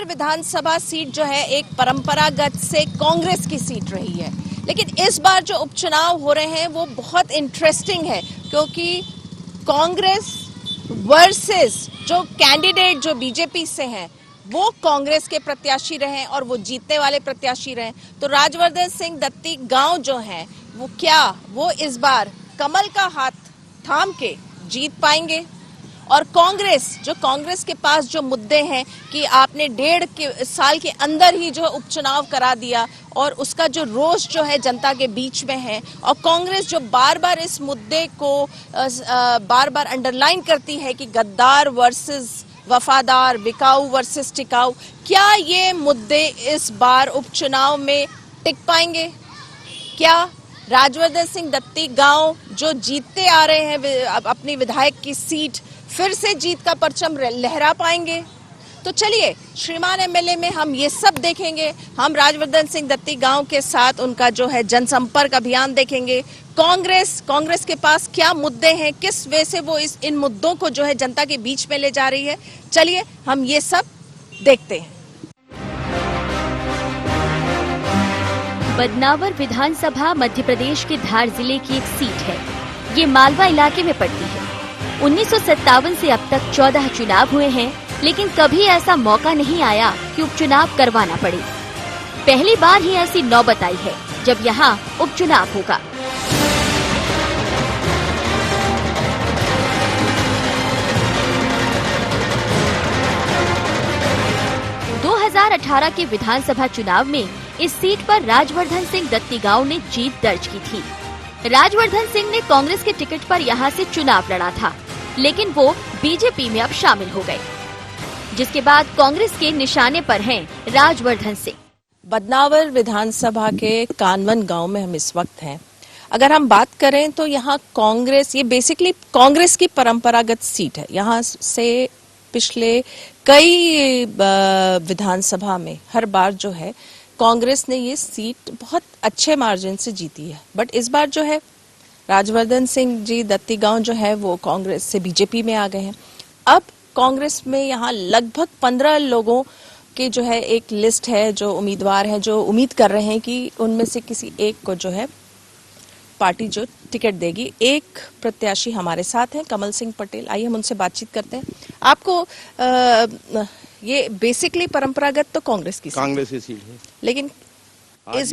बदनावर विधानसभा seat जो है एक परंपरागत से कांग्रेस की सीट रही है, लेकिन इस बार जो उपचुनाव हो रहे हैं वो बहुत इंटरेस्टिंग है, क्योंकि कांग्रेस वर्सेस जो कैंडिडेट जो बीजेपी से हैं वो कांग्रेस के प्रत्याशी रहे और वो जीतने वाले प्रत्याशी रहे। तो राजवर्धन सिंह दत्ती गांव जो है वो इस बार कमल का हाथ थाम के जीत पाएंगे? और कांग्रेस के पास जो मुद्दे हैं कि आपने 1.5 साल के अंदर ही जो उपचुनाव करा दिया और उसका जो रोष जो है जनता के बीच में है, और कांग्रेस जो बार बार इस मुद्दे को बार बार अंडरलाइन करती है कि गद्दार वर्सेस वफादार, बिकाऊ वर्सेस टिकाऊ, क्या ये मुद्दे इस बार उपचुनाव में टिक पाएंगे? क्या राजवर्धन सिंह दत्ती गांव जो जीतते आ रहे हैं अपनी विधायक की सीट फिर से जीत का परचम लहरा पाएंगे? तो चलिए श्रीमान एमएलए में हम ये सब देखेंगे। हम राजवर्धन सिंह दत्ती गांव के साथ उनका जो है जनसंपर्क अभियान देखेंगे। कांग्रेस के पास क्या मुद्दे हैं, किस वे से वो इन मुद्दों को जो है जनता के बीच में ले जा रही है, चलिए हम ये सब देखते हैं। बदनावर विधानसभा मध्य प्रदेश के धार जिले की एक सीट है। ये मालवा इलाके में पड़ती है। 1957 से अब तक 14 चुनाव हुए हैं, लेकिन कभी ऐसा मौका नहीं आया कि उपचुनाव करवाना पड़े। पहली बार ही ऐसी नौबत आई है जब यहाँ उपचुनाव होगा। दो 2018 के विधानसभा चुनाव में इस सीट पर राजवर्धन सिंह दत्ती गांव ने जीत दर्ज की थी। राजवर्धन सिंह ने कांग्रेस के टिकट पर यहां से चुनाव लड़ा था, लेकिन वो बीजेपी में अब शामिल हो गए, जिसके बाद कांग्रेस के निशाने पर हैं राजवर्धन सिंह। बदनावर विधानसभा के कानवन गांव में हम इस वक्त हैं। अगर हम बात करें तो यहाँ कांग्रेस, ये बेसिकली कांग्रेस की परंपरागत सीट है। यहाँ से पिछले कई विधानसभा में हर बार जो है कांग्रेस ने ये सीट बहुत अच्छे मार्जिन से जीती है, बट इस बार जो है राजवर्धन सिंह जी दत्ती गांव जो है वो कांग्रेस से बीजेपी में आ गए हैं। अब कांग्रेस में यहाँ लगभग 15 लोगों की जो है एक लिस्ट है, जो उम्मीदवार हैं, जो उम्मीद कर रहे हैं कि उनमें से किसी एक को जो है पार्टी जो टिकट देगी। एक प्रत्याशी हमारे साथ हैं, कमल सिंह पटेल। आइए हम उनसे बातचीत करते हैं। आपको ये बेसिकली परंपरागत तो कांग्रेस की सीट है, लेकिन इस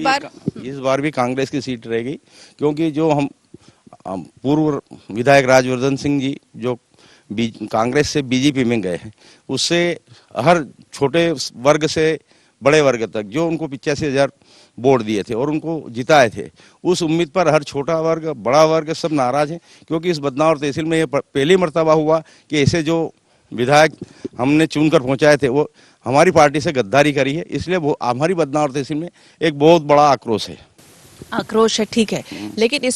बार भी कांग्रेस की सीट रहेगी, क्योंकि जो हम पूर्व विधायक राजवर्धन सिंह जी जो कांग्रेस से बीजेपी में गए हैं, उससे हर छोटे वर्ग से बड़े वर्ग तक जो उनको 85,000 वोट दिए थे और उनको जिताए थे, उस उम्मीद पर हर छोटा वर्ग बड़ा वर्ग सब नाराज हैं, क्योंकि इस बदनावर तहसील में ये पहली मर्तबा हुआ कि ऐसे जो विधायक हमने चुनकर पहुंचाए थे वो हमारी पार्टी से गद्दारी करी है। इसलिए वो हमारी बदनावर तहसील में एक बहुत बड़ा आक्रोश है। ठीक है, लेकिन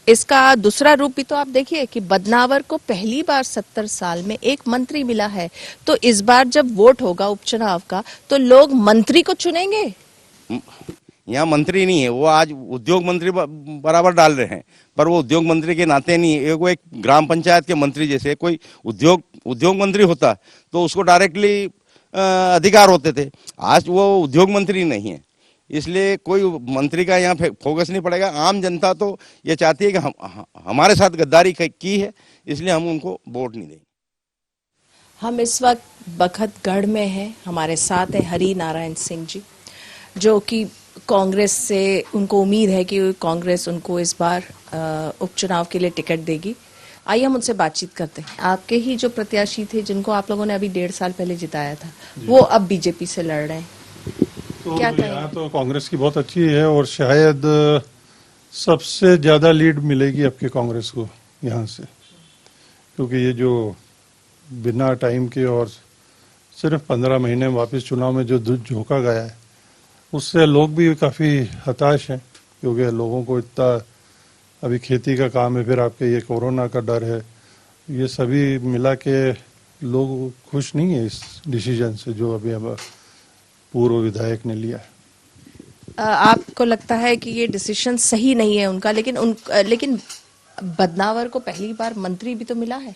इसका दूसरा रूप भी तो आप देखिए कि बदनावर को पहली बार 70 साल में एक मंत्री मिला है। तो इस बार जब वोट होगा उपचुनाव का तो लोग मंत्री को चुनेंगे। यहाँ मंत्री नहीं है, वो आज उद्योग मंत्री बराबर डाल रहे हैं, पर वो उद्योग मंत्री के नाते नहीं है। वो एक ग्राम पंचायत के मंत्री जैसे, कोई उद्योग मंत्री होता तो उसको डायरेक्टली अधिकार होते थे। आज वो उद्योग मंत्री नहीं है, इसलिए कोई मंत्री का यहाँ फोकस नहीं पड़ेगा। आम जनता तो ये चाहती है कि हमारे साथ गद्दारी की है, इसलिए हम उनको वोट नहीं देंगे। हम इस वक्त बखतगढ़ में हैं। हमारे साथ है हरि नारायण सिंह जी, जो कि कांग्रेस से उनको उम्मीद है कि कांग्रेस उनको इस बार उपचुनाव के लिए टिकट देगी। आइए हम उनसे बातचीत करते हैं। आपके ही जो प्रत्याशी थे जिनको आप लोगों ने अभी 1.5 साल पहले जिताया था, वो अब बीजेपी से लड़ रहे हैं, तो क्या यहाँ तो कांग्रेस की बहुत अच्छी है और शायद सबसे ज्यादा लीड मिलेगी आपके कांग्रेस को यहाँ से, क्योंकि ये जो बिना टाइम के और सिर्फ 15 महीने वापस चुनाव में जो झोंका गया है, उससे लोग भी काफ़ी हताश हैं, क्योंकि लोगों को इतना अभी खेती का काम है, फिर आपके ये कोरोना का डर है, ये सभी मिला के लोग खुश नहीं है इस डिसीजन से जो अभी अब पूर्व विधायक ने लिया है। आपको लगता है कि ये डिसीजन सही नहीं है उनका, लेकिन बदनावर को पहली बार मंत्री भी तो मिला है।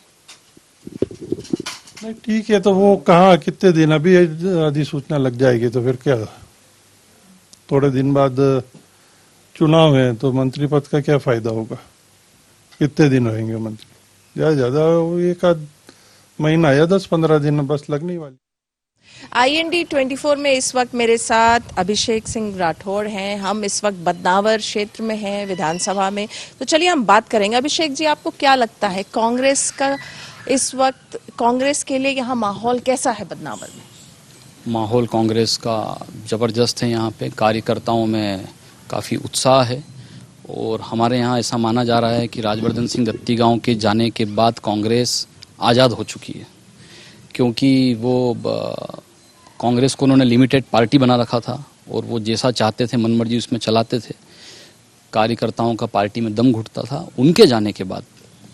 नहीं ठीक है, तो वो कहाँ कितने दिन, अभी अधिसूचना लग जाएगी तो फिर क्या, थोड़े दिन बाद चुनाव है तो मंत्री पद का क्या फायदा होगा, कितने दिन रहेंगे मंत्री, ज्यादा ज्यादा एक आध महीना या 10-15 दिन बस लगने वाली। IND 24 में इस वक्त मेरे साथ अभिषेक सिंह राठौड़ हैं। हम इस वक्त बदनावर क्षेत्र में हैं, विधानसभा में। तो चलिए हम बात करेंगे। अभिषेक जी, आपको क्या लगता है कांग्रेस का इस वक्त, कांग्रेस के लिए यहाँ माहौल कैसा है बदनावर में? माहौल कांग्रेस का ज़बरदस्त है। यहाँ पे कार्यकर्ताओं में काफ़ी उत्साह है और हमारे यहाँ ऐसा माना जा रहा है कि राजवर्धन सिंह दत्तीगांव के जाने के बाद कांग्रेस आज़ाद हो चुकी है, क्योंकि वो कांग्रेस को उन्होंने लिमिटेड पार्टी बना रखा था और वो जैसा चाहते थे मनमर्जी उसमें चलाते थे। कार्यकर्ताओं का पार्टी में दम घुटता था। उनके जाने के बाद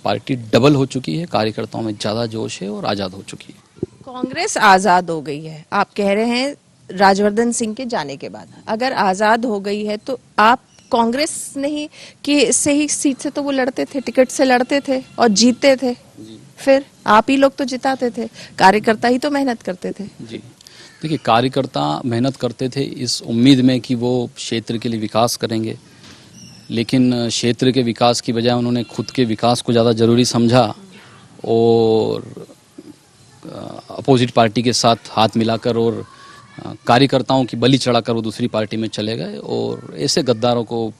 पार्टी डबल हो चुकी है, कार्यकर्ताओं में ज़्यादा जोश है और आज़ाद हो चुकी है। कांग्रेस आजाद हो गई है, आप कह रहे हैं राजवर्धन सिंह के जाने के बाद। अगर आजाद हो गई है तो आप कांग्रेस नहीं कि से ही सीट से तो वो लड़ते थे, टिकट से लड़ते थे और जीतते थे, फिर आप ही लोग तो जिताते थे, कार्यकर्ता ही तो मेहनत करते थे। जी देखिए, कार्यकर्ता मेहनत करते थे इस उम्मीद में कि वो क्षेत्र के लिए विकास करेंगे, लेकिन क्षेत्र के विकास की बजाय उन्होंने खुद के विकास को ज़्यादा ज़रूरी समझा और अपोजिट पार्टी के साथ हाथ मिलाकर और कार्यकर्ताओं की बलि चढ़ाकर वो दूसरी पार्टी में चले गए और ऐसे गद्दारों को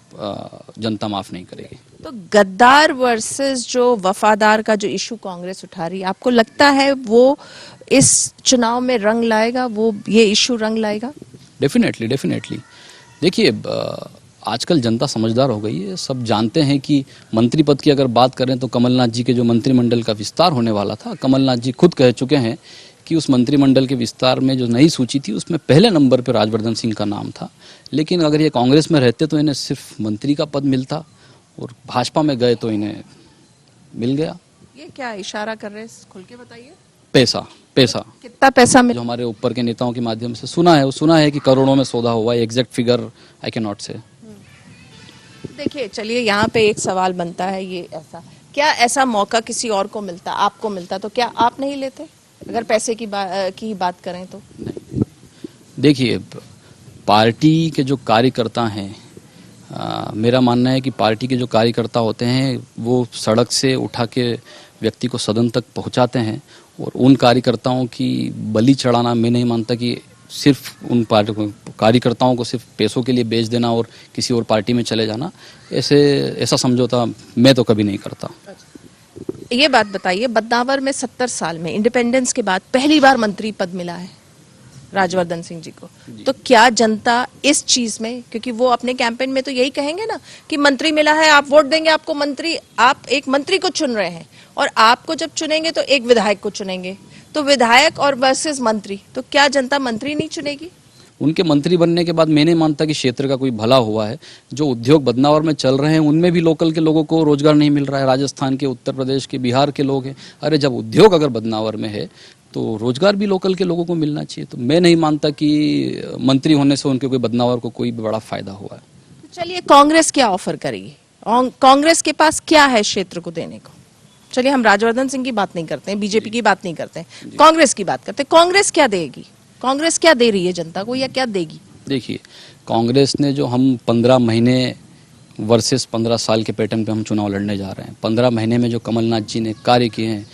जनता माफ़ नहीं करेगी। तो गद्दार वर्सेस जो वफादार का जो इशू कांग्रेस उठा रही है, आपको लगता है वो इस चुनाव में रंग लाएगा, वो ये इशू रंग लाएगा? डेफिनेटली। देखिए, आजकल जनता समझदार हो गई है। सब जानते हैं कि मंत्री पद की अगर बात करें तो कमलनाथ जी के जो मंत्रिमंडल का विस्तार होने वाला था, कमलनाथ जी खुद कह चुके हैं कि उस मंत्रिमंडल के विस्तार में जो नई सूची थी उसमें पहले नंबर पर राजवर्धन सिंह का नाम था। लेकिन अगर ये कांग्रेस में रहते तो इन्हें सिर्फ मंत्री का पद मिलता और भाजपा में गए तो इन्हें मिल गया। ये क्या इशारा कर रहे हैं, खुल के बताइए। पैसा कितना पैसा मिला? जो हमारे ऊपर के नेताओं के माध्यम से सुना है कि करोड़ों में सौदा हुआ है। Exact figure I can not से। देखिए, चलिए यहाँ पे एक सवाल बनता है, ये क्या ऐसा मौका किसी और को मिलता, आपको मिलता तो क्या आप नहीं लेते? अगर पैसे की बात करें तो देखिए, पार्टी के जो कार्यकर्ता हैं, मेरा मानना है कि पार्टी के जो कार्यकर्ता होते हैं वो सड़क से उठा के व्यक्ति को सदन तक पहुंचाते हैं और उन कार्यकर्ताओं की बलि चढ़ाना, मैं नहीं मानता कि सिर्फ उन कार्यकर्ताओं को सिर्फ पैसों के लिए बेच देना और किसी और पार्टी में चले जाना, ऐसा समझौता मैं तो कभी नहीं करता। ये बात बताइए, बदनावर में 70 साल में इंडिपेंडेंस के बाद पहली बार मंत्री पद मिला है राजवर्धन सिंह जी को, तो क्या जनता इस चीज में, क्योंकि वो अपने कैंपेन में तो यही कहेंगे ना कि मंत्री मिला है, आप वोट देंगे आपको मंत्री, आप एक मंत्री को चुन रहे हैं और आपको जब चुनेंगे तो एक विधायक को चुनेंगे, तो विधायक और वर्सेस मंत्री, तो क्या जनता मंत्री नहीं चुनेगी? उनके मंत्री बनने के बाद मैं नहीं मानता कि क्षेत्र का कोई भला हुआ है। जो उद्योग बदनावर में चल रहे हैं उनमें भी लोकल के लोगों को रोजगार नहीं मिल रहा है। राजस्थान के, उत्तर प्रदेश के, बिहार के लोग हैं। अरे जब उद्योग अगर बदनावर में है तो रोजगार भी लोकल के लोगों को मिलना चाहिए। तो मैं नहीं मानता कि मंत्री होने से उनके कोई बदनावर को कोई बड़ा फायदा हुआ है। तो चलिए, कांग्रेस क्या ऑफर करेगी? कांग्रेस के पास क्या है क्षेत्र को देने को? चलिए, हम राजवर्धन सिंह की बात नहीं करते हैं, बीजेपी की बात नहीं करते हैं, कांग्रेस की बात करते हैं। कांग्रेस क्या देगी? कांग्रेस क्या दे रही है जनता को, या क्या देगी? देखिए, कांग्रेस ने जो हम 15 महीने वर्सेस 15 साल के पैटर्न पे हम चुनाव लड़ने जा रहे हैं, 15 महीने में जो कमलनाथ जी ने कार्य किए हैं,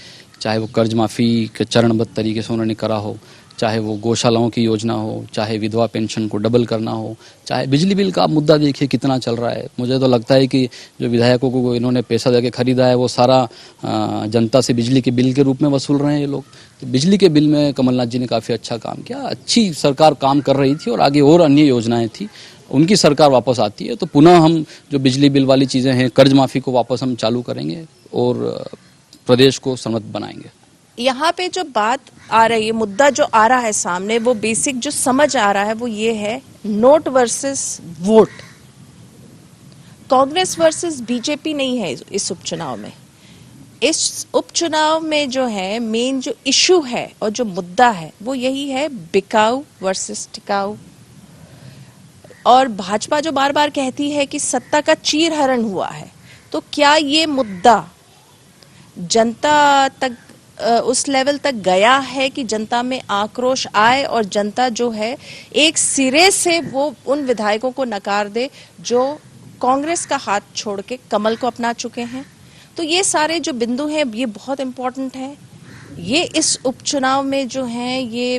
चाहे वो कर्ज माफ़ी के चरणबद्ध तरीके से उन्होंने करा हो, चाहे वो गौशालाओं की योजना हो, चाहे विधवा पेंशन को डबल करना हो, चाहे बिजली बिल का आप मुद्दा देखिए कितना चल रहा है। मुझे तो लगता है कि जो विधायकों को इन्होंने पैसा देके खरीदा है वो सारा जनता से बिजली के बिल के रूप में वसूल रहे हैं ये लोग। तो बिजली के बिल में कमलनाथ जी ने काफ़ी अच्छा काम किया। अच्छी सरकार काम कर रही थी और आगे और अन्य योजनाएं थी। उनकी सरकार वापस आती है तो पुनः हम जो बिजली बिल वाली चीज़ें हैं, कर्ज माफ़ी को वापस हम चालू करेंगे और प्रदेश को समृद्ध बनाएंगे। यहाँ पे जो बात आ रही है, मुद्दा जो आ रहा है सामने, वो बेसिक जो समझ आ रहा है वो ये है, note versus vote. Congress versus BJP नहीं है इस उपचुनाव में। इस उपचुनाव में जो है मेन जो इशू है और जो मुद्दा है वो यही है, बिकाऊ वर्सेस टिकाऊ। और भाजपा जो बार बार कहती है कि सत्ता का चीरहरण हुआ है, तो क्या ये मुद्दा जनता तक उस लेवल तक गया है कि जनता में आक्रोश आए और जनता जो है एक सिरे से वो उन विधायकों को नकार दे जो कांग्रेस का हाथ छोड़ के कमल को अपना चुके हैं। तो ये सारे जो बिंदु हैं ये बहुत इंपॉर्टेंट है। ये इस उपचुनाव में जो हैं ये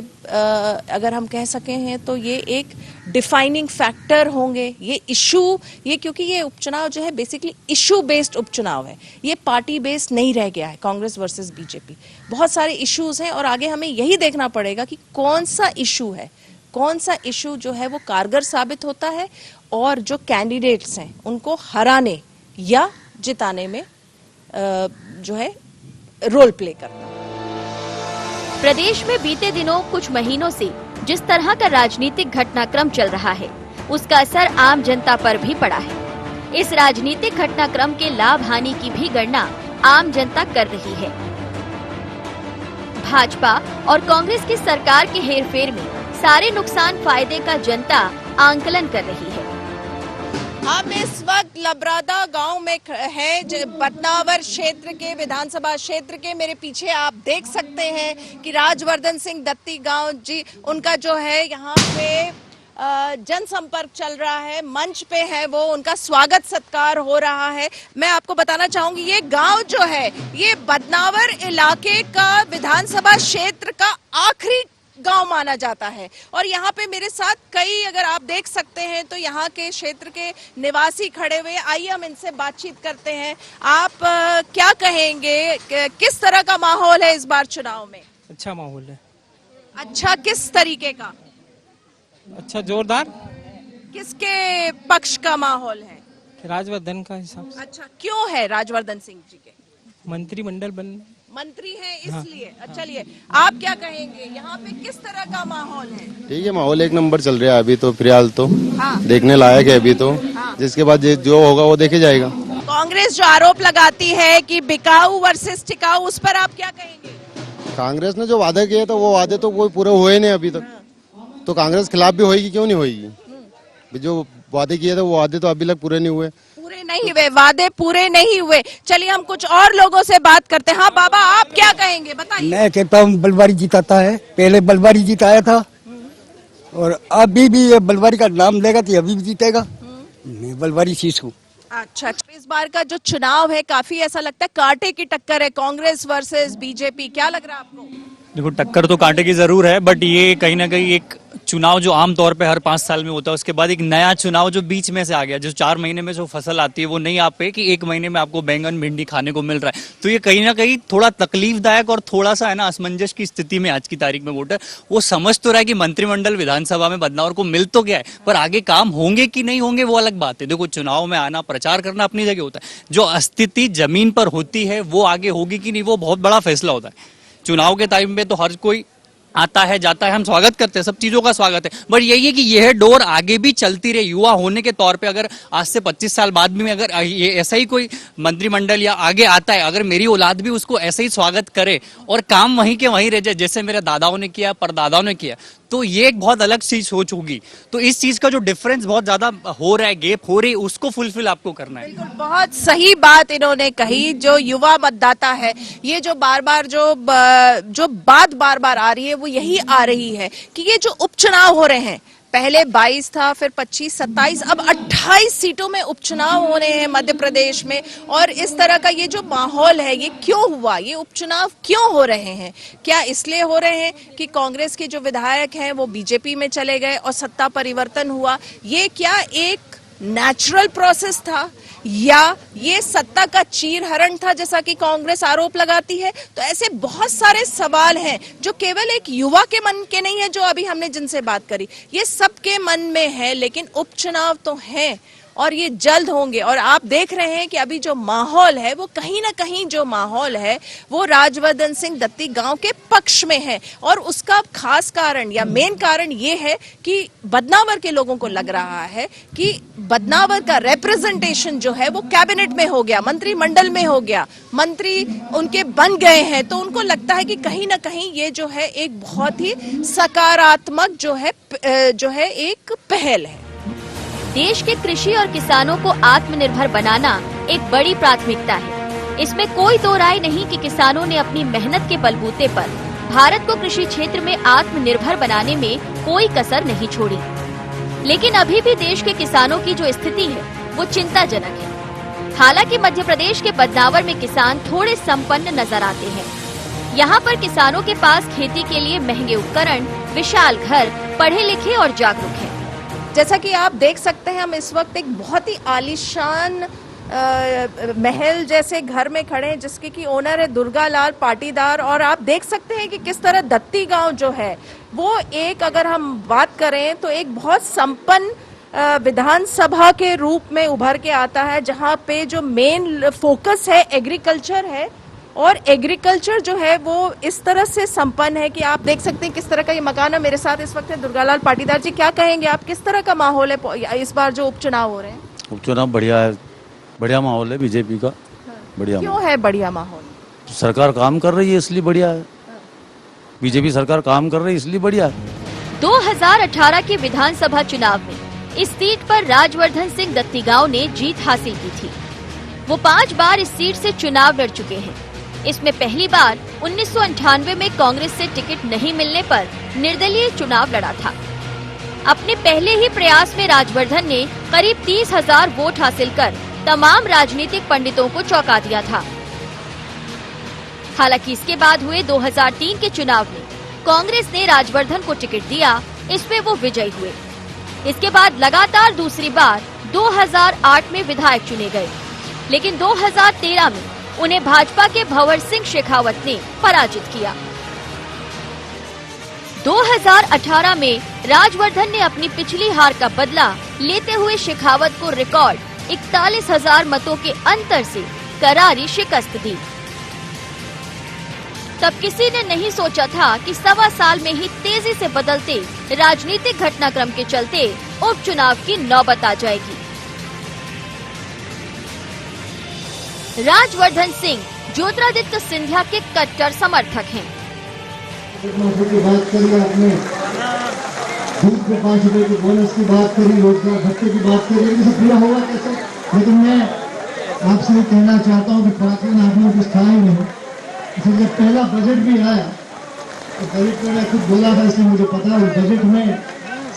अगर हम कह सके हैं तो ये एक डिफाइनिंग फैक्टर होंगे। ये इशू ये क्योंकि ये उपचुनाव जो है बेसिकली इशू बेस्ड उपचुनाव है, ये पार्टी बेस्ड नहीं रह गया है। कांग्रेस वर्सेस बीजेपी बहुत सारे इश्यूज हैं और आगे हमें यही देखना पड़ेगा कि कौन सा इशू है, कौन सा इशू जो है वो कारगर साबित होता है और जो कैंडिडेट्स हैं उनको हराने या जिताने में जो है रोल प्ले करना। प्रदेश में बीते दिनों कुछ महीनों से जिस तरह का राजनीतिक घटनाक्रम चल रहा है उसका असर आम जनता पर भी पड़ा है। इस राजनीतिक घटनाक्रम के लाभ हानि की भी गणना आम जनता कर रही है। भाजपा और कांग्रेस की सरकार के हेरफेर में सारे नुकसान फायदे का जनता आंकलन कर रही है। हम इस वक्त लबरादा गांव में हैं, बदनावर क्षेत्र के विधानसभा क्षेत्र के। मेरे पीछे आप देख सकते हैं कि राजवर्धन सिंह दत्ती गांव जी उनका जो है यहाँ पे जनसंपर्क चल रहा है, मंच पे है वो, उनका स्वागत सत्कार हो रहा है। मैं आपको बताना चाहूंगी ये गांव जो है ये बदनावर इलाके का विधानसभा क्षेत्र का आखिरी गांव माना जाता है और यहाँ पे मेरे साथ कई अगर आप देख सकते हैं तो यहाँ के क्षेत्र के निवासी खड़े हुए। आइए हम इनसे बातचीत करते हैं। आप क्या कहेंगे, किस तरह का माहौल है इस बार चुनाव में? अच्छा माहौल है। अच्छा किस तरीके का? अच्छा जोरदार। किसके पक्ष का माहौल है? राजवर्धन का हिसाब से। अच्छा क्यों है राजवर्धन सिंह जी के? मंत्रिमंडल बन मंत्री हैं इसलिए। अच्छा चलिए आप क्या कहेंगे, यहाँ पे किस तरह का माहौल है? ठीक है, माहौल एक नंबर चल रहा है अभी तो फिलहाल तो। हाँ। देखने लायक है अभी तो। हाँ। जिसके बाद जो होगा वो देखे जाएगा। कांग्रेस जो आरोप लगाती है कि बिकाऊ वर्सेस टिकाऊ, उस पर आप क्या कहेंगे? कांग्रेस ने जो वादे किए तो वो वादे तो कोई पूरे हुए नहीं अभी तक। तो कांग्रेस खिलाफ भी होगी, क्यों नहीं होगी? जो वादे किए थे वो वादे तो अभी तक पूरे नहीं हुए। पूरे नहीं हुए, वादे पूरे नहीं हुए। चलिए हम कुछ और लोगों से बात करते हैं। हाँ बाबा आप क्या कहेंगे, बताइए। मैं कहता हूँ बलवारी जिताता है, पहले बलवारी जिताया था और अभी भी ये बलवारी का नाम लेगा तो अभी भी जीतेगा। मैं बलवारी शीश हूँ। अच्छा इस बार का जो चुनाव है काफी ऐसा लगता है कांटे की टक्कर है, कांग्रेस वर्सेस बीजेपी। क्या लग रहा है आपको? देखो टक्कर तो कांटे की जरूर है, बट ये कहीं ना कहीं एक चुनाव जो आम तौर पे हर 5 साल में होता है उसके बाद एक नया चुनाव जो बीच में से आ गया, जो 4 महीने में जो फसल आती है वो नहीं आ पाए कि 1 महीने में आपको बैंगन भिंडी खाने को मिल रहा है। तो ये कहीं ना कहीं थोड़ा तकलीफदायक और थोड़ा सा है ना असमंजस की स्थिति में आज की तारीख में वोटर वो समझ तो रहा है कि मंत्रिमंडल विधानसभा में बदनावर को मिल तो गया है, पर आगे काम होंगे कि नहीं होंगे वो अलग बात है। देखो चुनाव में आना प्रचार करना अपनी जगह होता है, जो स्थिति जमीन पर होती है वो आगे होगी कि नहीं वो बहुत बड़ा फैसला होता है। चुनाव के टाइम में तो हर कोई आता है जाता है, हम स्वागत करते हैं, सब चीजों का स्वागत है, बट यही है कि यह डोर आगे भी चलती रहे। युवा होने के तौर पे अगर आज से 25 साल बाद भी अगर ये ऐसा ही कोई मंत्रिमंडल या आगे आता है, अगर मेरी औलाद भी उसको ऐसे ही स्वागत करे और काम वहीं के वहीं रह जाए जैसे मेरे दादाओं ने किया, परदादाओं ने किया, तो ये एक बहुत अलग चीज सोच होगी। तो इस चीज का जो डिफरेंस बहुत ज्यादा हो रहा है, गैप हो रही है, उसको फुलफिल आपको करना है। बिल्कुल बहुत सही बात इन्होंने कही। जो युवा मतदाता है, ये जो बार बार जो बात बार बार आ रही है वो यही आ रही है कि ये जो उपचुनाव हो रहे हैं, पहले 22 था, फिर 25, 27, अब 28 सीटों में उपचुनाव हो रहे हैं मध्य प्रदेश में। और इस तरह का ये जो माहौल है ये क्यों हुआ, ये उपचुनाव क्यों हो रहे हैं? क्या इसलिए हो रहे हैं कि कांग्रेस के जो विधायक हैं वो बीजेपी में चले गए और सत्ता परिवर्तन हुआ? ये क्या एक नेचुरल प्रोसेस था या ये सत्ता का चीरहरण था जैसा कि कांग्रेस आरोप लगाती है? तो ऐसे बहुत सारे सवाल हैं जो केवल एक युवा के मन के नहीं है, जो अभी हमने जिनसे बात करी, ये सबके मन में है। लेकिन उपचुनाव तो है और ये जल्द होंगे। और आप देख रहे हैं कि अभी जो माहौल है वो कहीं ना कहीं जो माहौल है वो राजवर्धन सिंह दत्ती गांव के पक्ष में है। और उसका खास कारण या मेन कारण ये है कि बदनावर के लोगों को लग रहा है कि बदनावर का रिप्रेजेंटेशन जो है वो कैबिनेट में हो गया, मंत्रिमंडल में हो गया, मंत्री उनके बन गए हैं। तो उनको लगता है कि कहीं ना कहीं ये जो है एक बहुत ही सकारात्मक जो है एक पहल है। देश के कृषि और किसानों को आत्मनिर्भर बनाना एक बड़ी प्राथमिकता है। इसमें कोई दो राय नहीं कि किसानों ने अपनी मेहनत के बलबूते पर भारत को कृषि क्षेत्र में आत्मनिर्भर बनाने में कोई कसर नहीं छोड़ी। लेकिन अभी भी देश के किसानों की जो स्थिति है वो चिंताजनक है। हालांकि मध्य प्रदेश के बदनावर में किसान थोड़े संपन्न नजर आते हैं। यहाँ पर किसानों के पास खेती के लिए महंगे उपकरण, विशाल घर, पढ़े लिखे और जागरूक हैं। जैसा कि आप देख सकते हैं, हम इस वक्त एक बहुत ही आलीशान महल जैसे घर में खड़े हैं जिसके की ओनर है दुर्गालाल पाटीदार। और आप देख सकते हैं कि किस तरह दत्ती गांव जो है वो एक, अगर हम बात करें तो एक बहुत संपन्न विधानसभा के रूप में उभर के आता है, जहां पे जो मेन फोकस है एग्रीकल्चर है। और एग्रीकल्चर जो है वो इस तरह से संपन्न है कि आप देख सकते हैं किस तरह का ये मकान है। मेरे साथ इस वक्त है दुर्गालाल पाटीदार जी। क्या कहेंगे आप, किस तरह का माहौल है इस बार जो उपचुनाव हो रहे हैं? उपचुनाव बढ़िया है, बढ़िया माहौल है बीजेपी का। बढ़िया क्यों है बढ़िया माहौल? सरकार काम कर रही है इसलिए बढ़िया है। बीजेपी सरकार काम कर रही है इसलिए बढ़िया है। 2018 के विधानसभा चुनाव में इस सीट पर राजवर्धन सिंह दत्तीगांव ने जीत हासिल की थी। वो 5 बार इस सीट से चुनाव लड़ चुके हैं। इसमें पहली बार 1998 में कांग्रेस से टिकट नहीं मिलने पर निर्दलीय चुनाव लड़ा था। अपने पहले ही प्रयास में राजवर्धन ने करीब 30,000 वोट हासिल कर तमाम राजनीतिक पंडितों को चौंका दिया था। हालांकि इसके बाद हुए 2003 के चुनाव में कांग्रेस ने राजवर्धन को टिकट दिया, इसमें वो विजयी हुए। इसके बाद लगातार दूसरी बार 2008 में विधायक चुने गए, लेकिन 2013 में उन्हें भाजपा के भंवर सिंह शेखावत ने पराजित किया। 2018 में राजवर्धन ने अपनी पिछली हार का बदला लेते हुए शेखावत को रिकॉर्ड 41,000 मतों के अंतर से करारी शिकस्त दी। तब किसी ने नहीं सोचा था कि 1.25 साल में ही तेजी से बदलते राजनीतिक घटनाक्रम के चलते उपचुनाव की नौबत आ जाएगी। राजवर्धन सिंह ज्योतिरादित्य सिंधिया के कट्टर समर्थक हैं। की बात करी आपने, दूध पे 5 रुपए के बोनस की बात करी, रोजगार भत्ते की बात करी, ये सब पूरा होगा कैसे? लेकिन मैं आपसे कहना चाहता हूँ कि प्राचीन आपने कुछ था ही नहीं। इसलिए जब पहला बजट भी आया तो बजट में मैं खुद बोला था, इसलिए मुझे पता है बजट में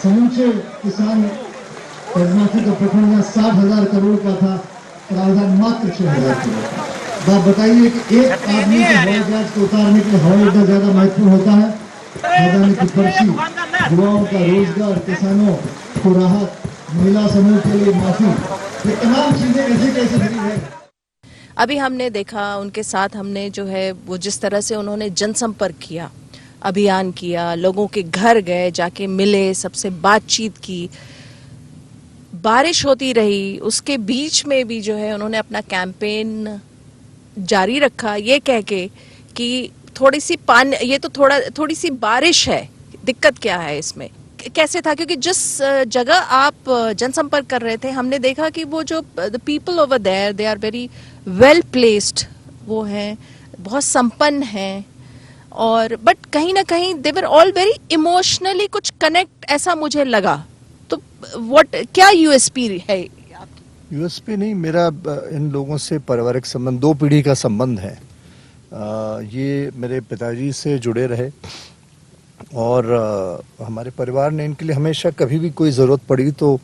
समूचे किसान कर्जमाफी का प्रकरण 60,000 करोड़ का था, प्रावधान मात्र 6,000 करोड़। आप बताइए कि एक आदमी के हवाई जहाज को उतारने के लिए हवाई अड्डा ज्यादा महत्वपूर्ण होता है? खजाने की पर्ची, युवाओं का रोजगार, किसानों को राहत, महिला समूह के लिए माफी, ये तमाम चीजें ऐसी कैसे भरी है। अभी हमने देखा उनके साथ, हमने जो है वो जिस तरह से उन्होंने जनसंपर्क किया, अभियान किया, लोगों के घर गए, जाके मिले, सबसे बातचीत की, बारिश होती रही, उसके बीच में भी जो है उन्होंने अपना कैंपेन जारी रखा, ये कह के कि थोड़ी सी पानी, ये तो थोड़ी सी बारिश है, दिक्कत क्या है इसमें? कैसे था? क्योंकि जिस जगह आप जनसंपर्क कर रहे थे, हमने देखा कि वो जो the people over there, they are very well placed, वो हैं, बहुत संपन्न हैं, और बट कहीं ना कहीं दे वर ऑल वेरी इमोशनली कुछ कनेक्ट, ऐसा मुझे लगा। तो व्हाट, क्या यूएसपी है? यूएसपी नहीं, मेरा इन लोगों से पारिवारिक संबंध 2 पीढ़ी का संबंध है। ये मेरे पिताजी से जुड़े रहे और हमारे परिवार ने इनके लिए हमेशा, कभी भी कोई ज़रूरत पड़ी तो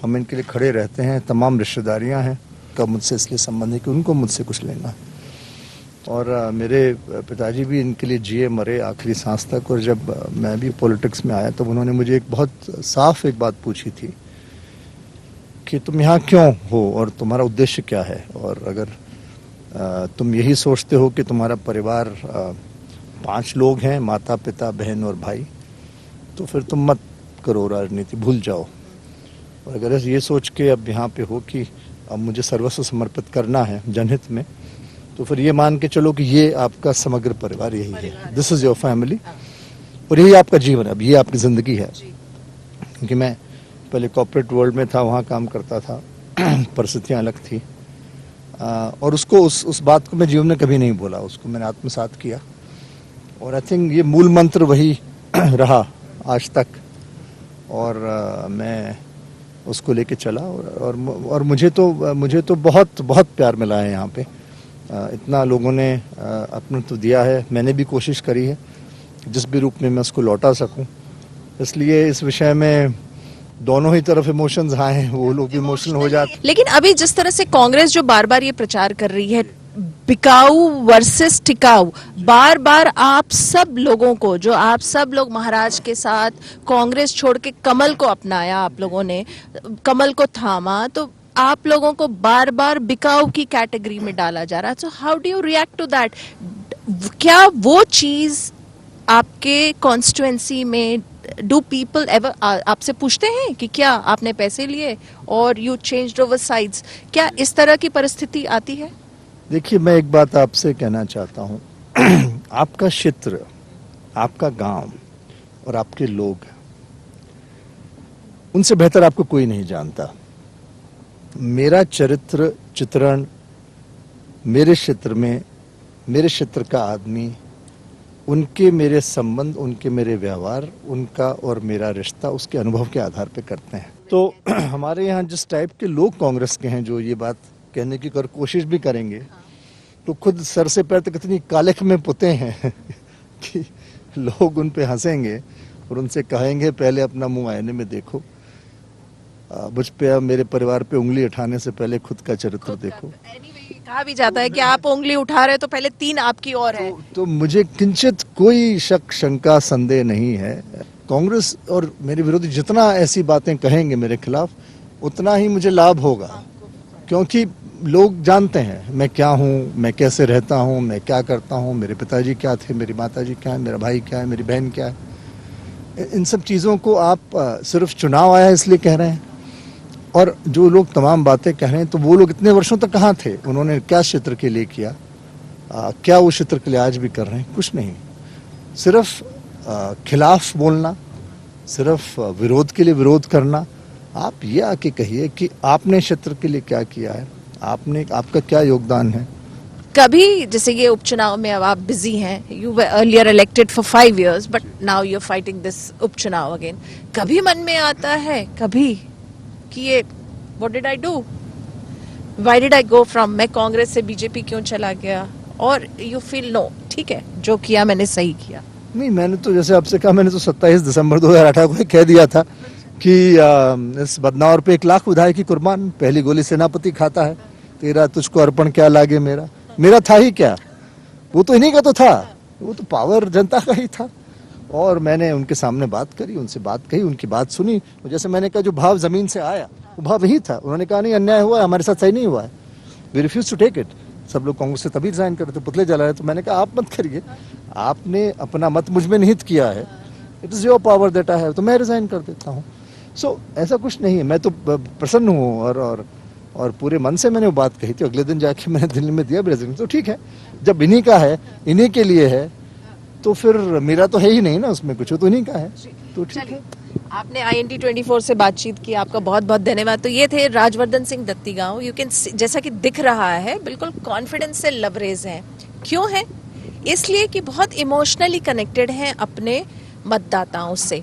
हम इनके लिए खड़े रहते हैं। तमाम रिश्तेदारियां हैं का मुझसे इसलिए संबंध है कि उनको मुझसे कुछ लेना है। और मेरे पिताजी भी इनके लिए जिए मरे आखिरी सांस तक। और जब मैं भी पॉलिटिक्स में आया तब उन्होंने मुझे एक बहुत साफ एक बात पूछी थी कि तुम यहाँ क्यों हो और तुम्हारा उद्देश्य क्या है, और अगर तुम यही सोचते हो कि तुम्हारा परिवार 5 लोग हैं, माता पिता बहन और भाई, तो फिर तुम मत करो राजनीति, भूल जाओ। और अगर ये सोच के अब यहाँ पे हो कि अब मुझे सर्वस्व समर्पित करना है जनहित में, तो फिर ये मान के चलो कि ये आपका समग्र परिवार यही है, दिस इज योर फैमिली, और यही आपका जीवन है, अब ये आपकी जिंदगी है। क्योंकि मैं पहले कॉर्पोरेट वर्ल्ड में था, वहाँ काम करता था, परिस्थितियाँ अलग थी, और उसको उस बात को मैं जीवन में कभी नहीं बोला, उसको मैंने आत्मसात किया। और आई थिंक ये मूल मंत्र वही रहा आज तक, और मैं उसको लेके चला। और मुझे तो बहुत बहुत प्यार मिला है यहाँ पे। इतना लोगों ने अपनत्व दिया है, मैंने भी कोशिश करी है जिस भी रूप में मैं उसको लौटा सकूं। इसलिए इस विषय में दोनों ही तरफ इमोशंस आए हैं, वो लोग इमोशनल हो जाते। लेकिन अभी जिस तरह से कांग्रेस जो बार बार ये प्रचार कर रही है बिकाऊ वर्सेस टिकाऊ, बार बार आप सब लोगों को, जो आप सब लोग महाराज के साथ कांग्रेस छोड़ के कमल को अपनाया, आप लोगों ने कमल को थामा, तो आप लोगों को बार बार बिकाऊ की कैटेगरी में डाला जा रहा है। So how do you react to that? क्या वो चीज आपके कॉन्स्टिट्यूएंसी में, डू पीपल एवर आपसे पूछते हैं कि क्या आपने पैसे लिए और यू चेंज्ड ओवर साइड्स? क्या इस तरह की परिस्थिति आती है? देखिए, मैं एक बात आपसे कहना चाहता हूँ आपका क्षेत्र, आपका गांव और आपके लोग, उनसे बेहतर आपको कोई नहीं जानता। मेरा चरित्र चित्रण, मेरे क्षेत्र में, मेरे क्षेत्र का आदमी, उनके मेरे संबंध, उनके मेरे व्यवहार, उनका और मेरा रिश्ता उसके अनुभव के आधार पे करते हैं। तो हमारे यहाँ जिस टाइप के लोग कांग्रेस के हैं जो ये बात कहने की कोशिश भी करेंगे, तो खुद सर से पैर तक इतनी कालिख में पुते हैं कि लोग उन पे हंसेंगे और उनसे कहेंगे पहले अपना मुंह आईने में देखो, मुझ पे, मेरे परिवार पे उंगली उठाने से पहले खुद का चरित्र देखो। कहा भी जाता है कि आप उंगली उठा रहे तो पहले 3 आपकी और है। तो मुझे किंचित कोई शक, शंका, संदेह नहीं है। कांग्रेस और मेरे विरोधी जितना ऐसी बातें कहेंगे मेरे खिलाफ, उतना ही मुझे लाभ होगा, क्योंकि लोग जानते हैं मैं क्या हूँ, मैं कैसे रहता हूँ, मैं क्या करता हूँ, मेरे पिताजी क्या थे, मेरी माताजी क्या है, मेरा भाई क्या है, मेरी बहन क्या है। इन सब चीज़ों को आप सिर्फ चुनाव आया इसलिए कह रहे हैं। और जो लोग तमाम बातें कह रहे हैं, तो वो लोग इतने वर्षों तक कहाँ थे? उन्होंने क्या क्षेत्र के लिए किया? क्या वो क्षेत्र के लिए आज भी कर रहे हैं? कुछ नहीं। सिर्फ खिलाफ बोलना, सिर्फ विरोध के लिए विरोध करना। आप ये आके कहिए कि आपने क्षेत्र के लिए क्या किया है, आपका क्या योगदान है। कभी जैसे ये उपचुनाव में अब आप बिजी हैं, you were earlier elected for 5 years but now you are fighting this उपचुनाव अगेन, कभी मन में आता है कभी कि ये what did I do, why did I go from, मैं कांग्रेस से बीजेपी क्यों चला गया? और यू फील नो ठीक है, जो किया मैंने सही किया? नहीं, मैंने तो जैसे आपसे कहा, मैंने तो 27 दिसंबर 2018 को कह दिया था कि इस बदनावर पे 1 लाख विधायक की कुर्बान, पहली गोली सेनापति खाता है, तेरा तुझको अर्पण क्या लागे मेरा था ही क्या? वो तो इन्हीं का तो था, वो तो पावर जनता का ही था। और मैंने उनके सामने बात करी, उनसे बात कही, उनकी बात सुनी। जैसे मैंने कहा, जो भाव जमीन से आया वो भाव यही था। उन्होंने कहा नहीं, अन्याय हुआ है, हमारे साथ सही नहीं हुआ है, we refuse to take it. सब लोग कांग्रेस से तभी रिजाइन कर रहे थे, पुतले जला रहे। तो मैंने कहा आप मत करिए, आपने अपना मत मुझ में निहित किया है, it is your power that I have, तो मैं रिजाइन कर देता हूँ। सो ऐसा कुछ नहीं है, मैं तो प्रसन्न हूँ और पूरे मन से मैंने वो बात कही थी। अगले दिन जाके मैंने दिल्ली में दिया रेजिग्नेशन। तो ठीक है, जब इन्हीं का है, इन्हीं के लिए है, तो फिर मेरा तो है ही नहीं ना उसमें कुछ, तो इन्हीं का है, तो ठीक है। आपने IND 24 से बातचीत की, आपका बहुत बहुत धन्यवाद। तो ये थे राजवर्धन सिंह दत्तीगांव। यू कैन, जैसा कि दिख रहा है, बिल्कुल कॉन्फिडेंस से लबरेज हैं। क्यों है? इसलिए कि बहुत इमोशनली कनेक्टेड हैं अपने मतदाताओं से।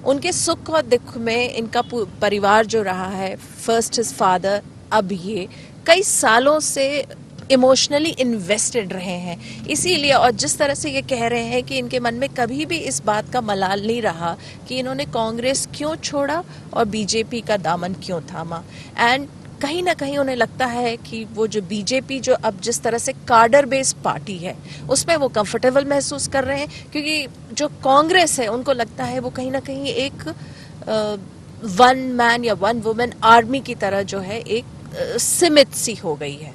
उनके सुख और दुख में इनका परिवार जो रहा है, फर्स्ट हिज फादर, अब ये कई सालों से इमोशनली इन्वेस्टेड रहे हैं। इसीलिए, और जिस तरह से ये कह रहे हैं कि इनके मन में कभी भी इस बात का मलाल नहीं रहा कि इन्होंने कांग्रेस क्यों छोड़ा और बीजेपी का दामन क्यों थामा। एंड कहीं ना कहीं उन्हें लगता है कि वो जो बीजेपी, जो अब जिस तरह से कार्डर बेस्ड पार्टी है, उसमें वो कंफर्टेबल महसूस कर रहे हैं, क्योंकि जो कांग्रेस है उनको लगता है वो कहीं ना कहीं एक 1 मैन या 1 वुमेन आर्मी की तरह जो है एक सीमित सी हो गई है।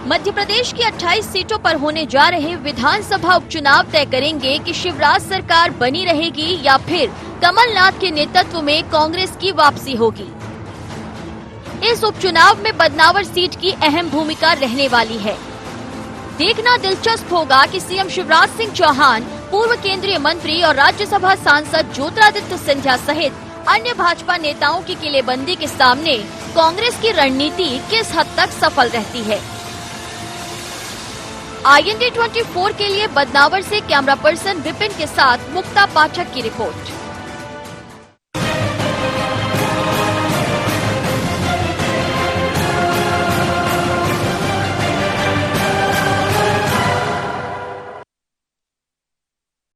मध्य प्रदेश की 28 सीटों पर होने जा रहे विधानसभा उपचुनाव तय करेंगे कि शिवराज सरकार बनी रहेगी या फिर कमलनाथ के नेतृत्व में कांग्रेस की वापसी होगी। इस उपचुनाव में बदनावर सीट की अहम भूमिका रहने वाली है। देखना दिलचस्प होगा कि सीएम शिवराज सिंह चौहान, पूर्व केंद्रीय मंत्री और राज्यसभा सांसद ज्योतिरादित्य सिंधिया सहित अन्य भाजपा नेताओं की किलेबंदी के सामने कांग्रेस की रणनीति किस हद तक सफल रहती है। IND 24 के लिए बदनावर से कैमरा पर्सन विपिन के साथ मुक्ता पाठक की रिपोर्ट।